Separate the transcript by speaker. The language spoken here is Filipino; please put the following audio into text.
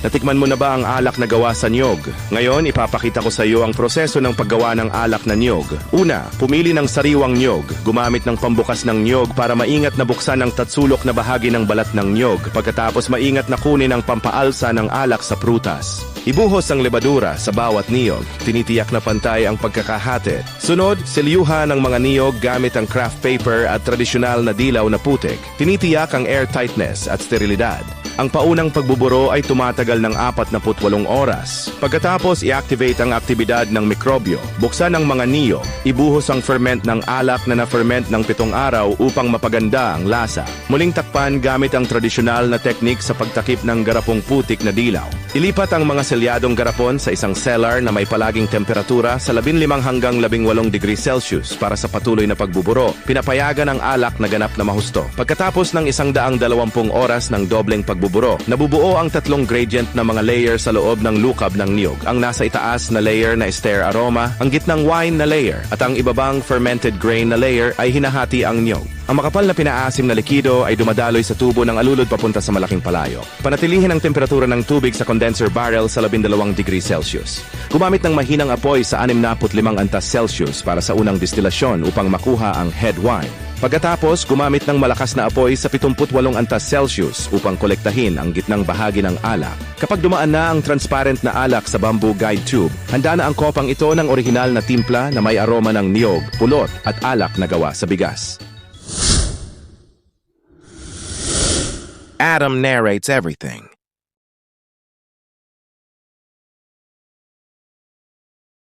Speaker 1: Natikman mo na ba ang alak na gawa sa niyog? Ngayon, ipapakita ko sa iyo ang proseso ng paggawa ng alak na niyog. Una, pumili ng sariwang niyog. Gumamit ng pambukas ng niyog para maingat na buksan ang tatsulok na bahagi ng balat ng niyog. Pagkatapos maingat na kunin ang pampaalsa ng alak sa prutas. Ibuhos ang lebadura sa bawat niyog. Tinitiyak na pantay ang pagkakahati. Sunod, selyuhan ang mga niyog gamit ang craft paper at tradisyonal na dilaw na putik. Tinitiyak ang airtightness at sterilidad. Ang paunang pagbuburo ay tumatagal ng 48 oras. Pagkatapos, i-activate ang aktibidad ng mikrobyo. Buksan ang mga niyog. Ibuhos ang ferment ng alak na na-ferment ng 7 araw upang mapaganda ang lasa. Muling takpan gamit ang tradisyonal na teknik sa pagtakip ng garapong putik na dilaw. Ilipat ang mga selyadong garapon sa isang cellar na may palaging temperatura sa 15 hanggang 18 degrees Celsius para sa patuloy na pagbuburo. Pinapayagan ang alak na ganap na mahusto. Pagkatapos ng 120 oras ng dobleng pagbuburo, nabubuo ang 3 gradient na mga layer sa loob ng lukab ng niyog. Ang nasa itaas na layer na ester aroma, ang gitnang wine na layer, at ang ibabang fermented grain na layer ay hinahati ang niyog. Ang makapal na pinaasim na likido ay dumadaloy sa tubo ng alulod papunta sa malaking palayok. Panatilihin ang temperatura ng tubig sa condenser barrel sa 12 degrees Celsius. Gumamit ng mahinang apoy sa 65 antas Celsius para sa unang distilasyon upang makuha ang head wine. Pagkatapos, gumamit ng malakas na apoy sa 78 antas Celsius upang kolektahin ang gitnang bahagi ng alak. Kapag dumaan na ang transparent na alak sa bamboo guide tube, handa na ang kopang ito ng orihinal na timpla na may aroma ng niyog, pulot at alak na gawa sa bigas. Adam narrates everything.